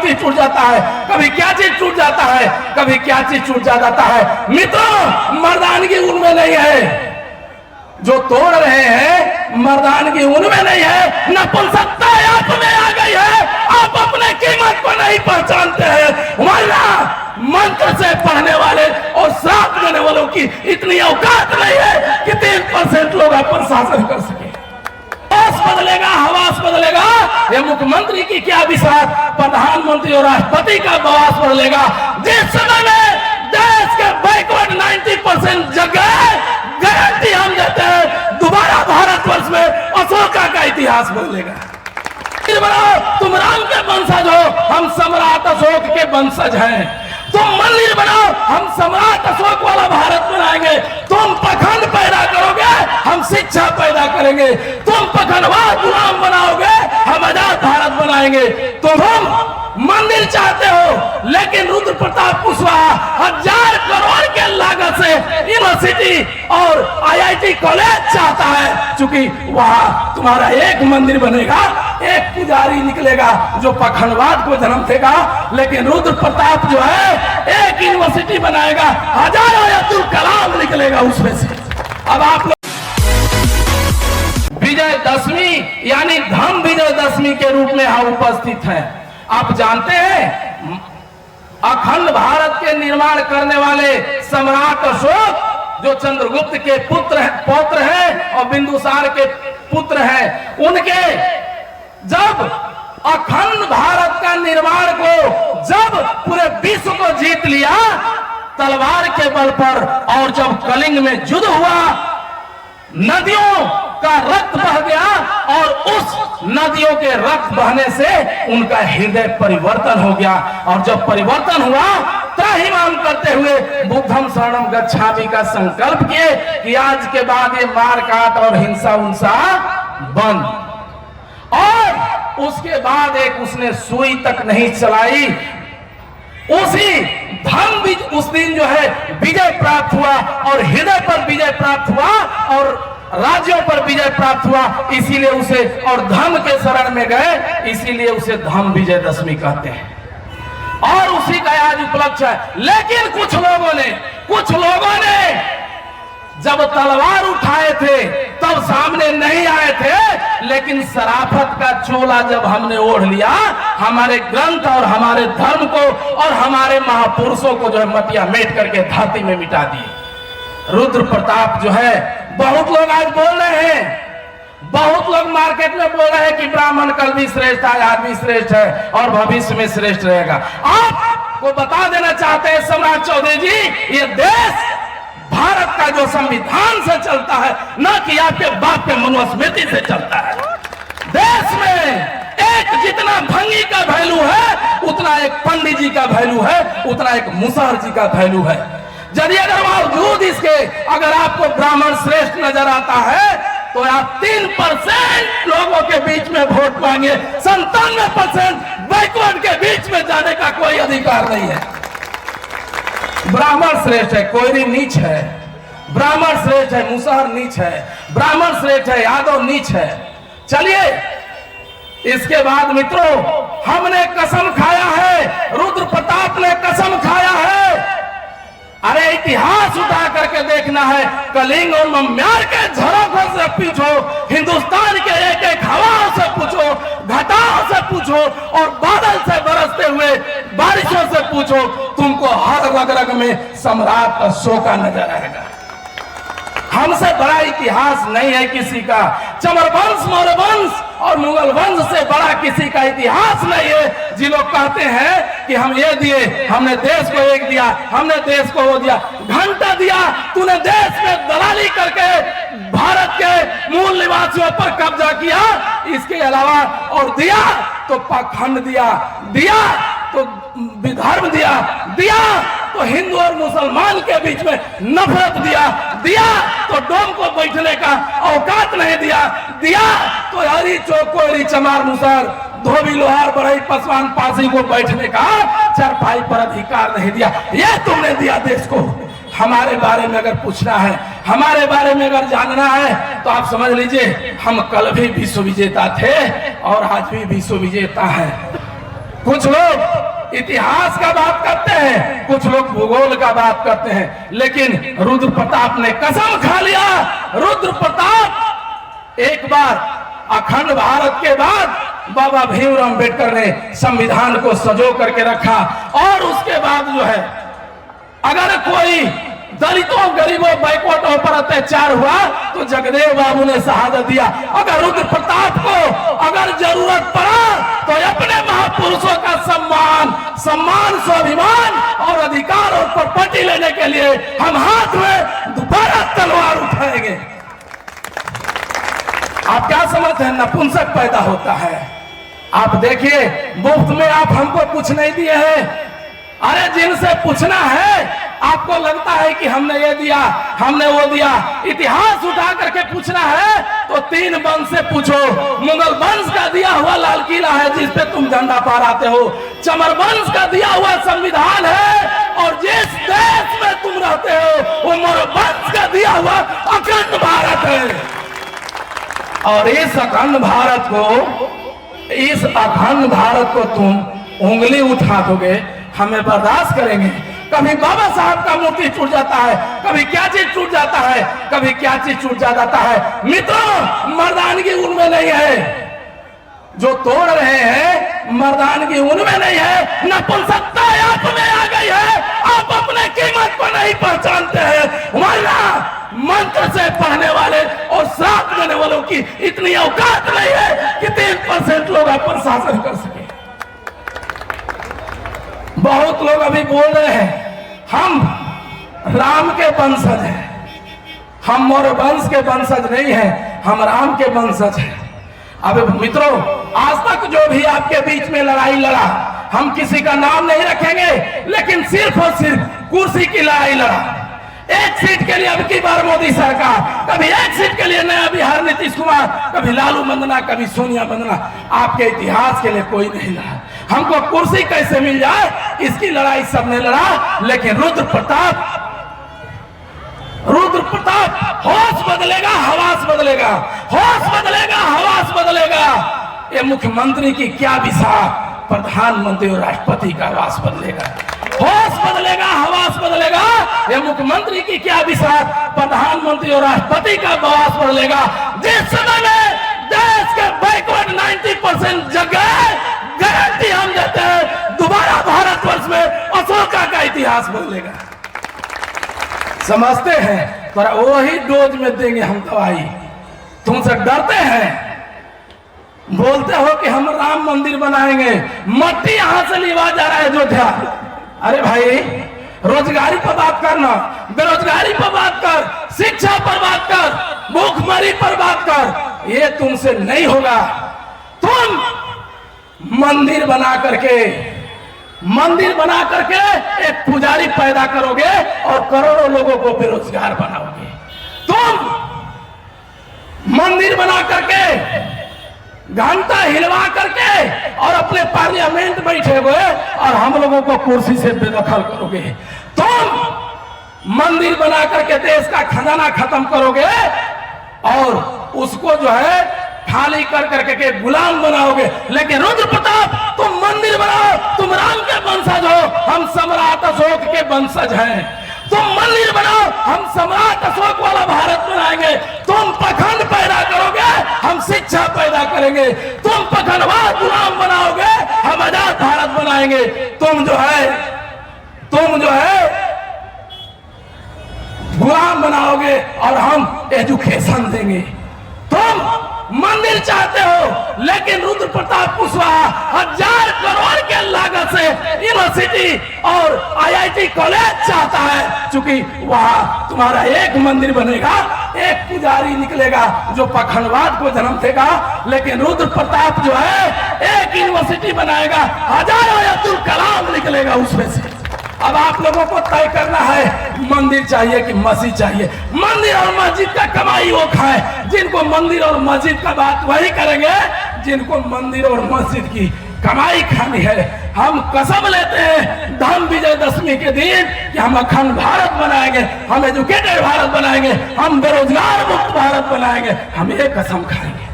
चीज टूट जाता है, कभी क्या चीज टूट जाता है, कभी क्या चीज टूट जाता है। मित्रों, मर्दानगी उनमें नहीं है जो तोड़ रहे हैं, मर्दानगी उनमें नहीं है, नपुंसकता आप में आ गई है। आप अपने कीमत को नहीं पहचानते हैं, वरना मंत्र से पढ़ने वाले और श्राप देने वालों की इतनी औकात नहीं है कि 3% लोग आप पर शासन कर सके। बदलेगा, हवास बदलेगा। ये मुख्यमंत्री की क्या विश्वास, प्रधानमंत्री और राष्ट्रपति का बवास बदलेगा। जिस समय में देश के बैकवर्ड 90% जगह गारंटी हम देते हैं, दोबारा भारतवर्ष में अशोका का इतिहास बदलेगा। तुम राम के वंशज हो, हम सम्राट अशोक के वंशज हैं। तुम मंदिर बनाओ, हम सम्राट अशोक वाला भारत बनाएंगे। तुम पखंड पैदा करोगे, हम शिक्षा पैदा करेंगे। तुम पखंडवाद गुलाम बनाओगे, हम आजाद भारत बनाएंगे। तुम मंदिर चाहते हो, लेकिन रुद्र प्रताप कुशवाहा 1000 करोड़ के लागत से यूनिवर्सिटी और IIT कॉलेज चाहता है, क्योंकि वहां तुम्हारा एक मंदिर बनेगा, एक पुजारी निकलेगा जो पखंडवाद को जन्म देगा। लेकिन रुद्र प्रताप जो है एक यूनिवर्सिटी बनाएगा, हजारों अब्दुल कलाम निकलेगा उसमें से। अब आप लोग विजयदशमी यानी धम्म विजयदशमी के रूप में यहाँ उपस्थित हैं। आप जानते हैं, अखंड भारत के निर्माण करने वाले सम्राट अशोक जो चंद्रगुप्त के पौत्र हैं और बिंदुसार के पुत्र हैं, उनके जब अखंड भारत का निर्माण को, जब पूरे विश्व को जीत लिया तलवार के बल पर, और जब कलिंग में युद्ध हुआ, नदियों का रक्त बह गया और उस नदियों के रक्त बहने से उनका हृदय परिवर्तन हो गया। और जब परिवर्तन हुआ, त्राहिमाम करते हुए बुद्धम शरणम गच्छामि का संकल्प किए कि आज के बाद ये मार काट और हिंसा उनसा बंद। और उसके बाद एक उसने सुई तक नहीं चलाई। उसी धम्म उस दिन जो है विजय प्राप्त हुआ और हृदय पर विजय प्राप्त हुआ और राज्यों पर विजय प्राप्त हुआ। इसीलिए उसे, और धर्म के शरण में गए, इसीलिए उसे धम्म विजयदशमी कहते हैं। और उसी का आज उपलक्ष्य है। लेकिन कुछ लोगों ने जब तलवार उठाए थे तब सामने नहीं आए थे, लेकिन शराफत का चोला जब हमने ओढ़ लिया, हमारे ग्रंथ और हमारे धर्म को और हमारे महापुरुषों को जो है मटिया मेट करके धरती में मिटा दिए। रुद्र प्रताप जो है, बहुत लोग आज बोल रहे हैं, बहुत लोग मार्केट में बोल रहे हैं कि ब्राह्मण कल भी श्रेष्ठ है, आज भी श्रेष्ठ है और भविष्य में श्रेष्ठ रहेगा। आपको बता देना चाहते हैं सम्राट चौधरी जी, ये देश भारत का जो संविधान से चलता है, न कि आपके बाप के मनुस्मृति से चलता है। देश में एक जितना भंगी का वैल्यू है, उतना एक पंडित जी का वैल्यू है, उतना एक मुसहर जी का वैल्यू है। यदि अगर बावजूद इसके अगर आपको ब्राह्मण श्रेष्ठ नजर आता है, तो आप 3% लोगों के बीच में वोट पाएंगे, 97% बैकवर्ड के बीच में जाने का कोई अधिकार नहीं है। ब्राह्मण श्रेष्ठ है, कोयरी नीच है, ब्राह्मण श्रेष्ठ है, मुसहर नीच है, ब्राह्मण श्रेष्ठ है, यादव नीच है। चलिए, इसके बाद मित्रों, हमने कसम खाया है, रुद्र प्रताप ने कसम खाया है। अरे इतिहास उठा करके देखना है, कलिंग और मम्यार के झरोखों से पूछो, हिंदुस्तान के एक एक हवाओं से पूछो, घटाओं से पूछो और बादल से बरसते हुए बारिशों से पूछो, तुमको हर रग रग में सम्राट अशोका नजर आएगा। हमसे बड़ा इतिहास नहीं है किसी का। चमर वंश, मौर्य वंश और मुगल वंश से बड़ा किसी का इतिहास नहीं है। जी लोग कहते हैं कि हम ये दिए, हमने देश को एक दिया, हमने देश को वो दिया, घंटा दिया, तूने देश में दलाली करके भारत के मूल निवासियों पर कब्जा किया, इसके अलावा और दिया तो पाखंड दिया, दिया तो विधर्म दिया, दिया तो हिंदू और मुसलमान के बीच में नफरत दिया, दिया तो डोम को बैठने का औकात नहीं दिया, दिया तो हरी चौक कोयरी चमार मुसहर धोबी लोहार बढ़ई पासवान पासी को बैठने का चरपाई पर अधिकार नहीं दिया। ये तुमने दिया देश को। हमारे बारे में अगर पूछना है, हमारे बारे में अगर जानना है, तो आप समझ लीजिए हम कल भी विश्व विजेता थे और आज भी विश्व विजेता हैं। कुछ लोग इतिहास का बात करते हैं, कुछ लोग भूगोल का बात करते हैं, लेकिन रुद्र प्रताप ने कसम खा लिया। रुद्र प्रताप एक बार अखंड भारत के बाद बाबा भीमराव अम्बेडकर ने संविधान को सजो करके रखा, और उसके बाद जो है अगर कोई दलितों गरीबों बैकवर्डों पर अत्याचार हुआ तो जगदेव बाबू ने शहादत दिया। अगर रुद्र प्रताप को अगर जरूरत पड़ा तो अपने महापुरुषों का सम्मान स्वाभिमान और अधिकार और प्रॉपर्टी लेने के लिए हम हाथ में दोबारा तलवार उठाएंगे। आप क्या समझते हैं नपुंसक पैदा होता है? आप देखिए, मुफ्त में आप हमको कुछ नहीं दिए हैं। अरे जिनसे पूछना है, आपको लगता है कि हमने ये दिया हमने वो दिया, इतिहास उठा करके पूछना है तो 3 वंश से पूछो। मुगल वंश का दिया हुआ लाल किला है जिस पे तुम झंडा फहराते हो, चमर वंश का दिया हुआ संविधान है, और जिस देश में तुम रहते हो वो मोर वंश का दिया हुआ अखंड भारत है। और इस अखंड भारत को तुम उंगली उठा दोगे, हमें बर्दाश्त करेंगे। कभी बाबा साहब का मूर्ति टूट जाता है, कभी क्या चीज टूट जाता है, कभी क्या चीज टूट जाता है। मित्रों, मर्दानगी उनमें नहीं है, जो तोड़ रहे हैं मर्दानगी उनमें नहीं है, नपुंसकता आप में आ गई है। आप अपने कीमत को नहीं पहचानते हैं, वरना मंत्र से पढ़ने वाले और श्राप देने वालों की इतनी औकात नहीं है कि 3% लोग अपन शासन कर सके। बहुत लोग अभी बोल रहे हैं हम राम के वंशज हैं, हम मोर वंश के वंशज नहीं हैं, हम राम के वंशज हैं। अब मित्रों, आज तक जो भी आपके बीच में लड़ाई लड़ा, हम किसी का नाम नहीं रखेंगे, लेकिन सिर्फ और सिर्फ कुर्सी की लड़ाई लड़ा। एक सीट के लिए अब की बार मोदी सरकार, कभी एक सीट के लिए नया बिहार नीतीश कुमार, कभी लालू वंदना, कभी सोनिया वंदना। आपके इतिहास के लिए कोई नहीं लड़ा। हमको कुर्सी कैसे मिल जाए इसकी लड़ाई सबने लड़ा, लेकिन रुद्र प्रताप होश बदलेगा, हवास बदलेगा, होश बदलेगा, हवास बदलेगा। ये मुख्यमंत्री की क्या विषा, प्रधानमंत्री और राष्ट्रपति का आवास बदलेगा। होश बदलेगा, हवास बदलेगा। ये मुख्यमंत्री की क्या विषा, प्रधानमंत्री और राष्ट्रपति का आवास बदलेगा। जिस समय में देश के बैकवर्ड 90% जगह गारंटी हम देते हैं, दोबारा भारतवर्ष में अशोका का इतिहास बदलेगा। समझते हैं? पर वही डोज में देंगे हम दवाई। तुमसे डरते हैं, बोलते हो कि हम राम मंदिर बनाएंगे, मट्टी यहां से लिवा जा रहा है अयोध्या। अरे भाई, रोजगारी पर बात करना, बेरोजगारी पर बात कर, शिक्षा पर बात कर, भूखमरी पर बात कर, ये तुमसे नहीं होगा। तुम मंदिर बना करके एक पुजारी पैदा करोगे और करोड़ों लोगों को बेरोजगार बनाओगे। तुम मंदिर बना करके, घंटा हिलवा करके और अपने पार्लियामेंट बैठे हुए और हम लोगों को कुर्सी से बेदखल करोगे। तुम मंदिर बना करके देश का खजाना खत्म करोगे और उसको जो है खाली कर करके के गुलाम बनाओगे। लेकिन रुद्र प्रताप, तुम मंदिर बनाओ, तुम राम के वंशज हो, हम सम्राट अशोक के वंशज हैं। तुम मंदिर बनाओ, हम सम्राट अशोक वाला भारत बनाएंगे। तुम पखंड पैदा करोगे, हम शिक्षा पैदा करेंगे। तुम पखंडवाद गुलाम बनाओगे, हम आजाद भारत बनाएंगे। तुम जो है गुलाम बनाओगे और हम एजुकेशन देंगे। तुम मंदिर चाहते हो, लेकिन रुद्र प्रताप कुशवाहा 1000 करोड़ के लागत से यूनिवर्सिटी और IIT कॉलेज चाहता है, क्योंकि वहां तुम्हारा एक मंदिर बनेगा, एक पुजारी निकलेगा जो पखंडवाद को जन्म देगा। लेकिन रुद्र प्रताप जो है एक यूनिवर्सिटी बनाएगा, हजारों अब्दुल कलाम निकलेगा उसमें से। अब आप लोगों को तय करना है, मंदिर चाहिए कि मस्जिद चाहिए। मंदिर और मस्जिद का कमाई वो खाए, जिनको मंदिर और मस्जिद का बात वही करेंगे जिनको मंदिर और मस्जिद की कमाई खानी है। हम कसम लेते हैं धर्म विजयदशमी के दिन कि हम अखंड भारत बनाएंगे, हम एजुकेटेड भारत बनाएंगे, हम बेरोजगार मुक्त भारत बनाएंगे। हम ये कसम खाएंगे।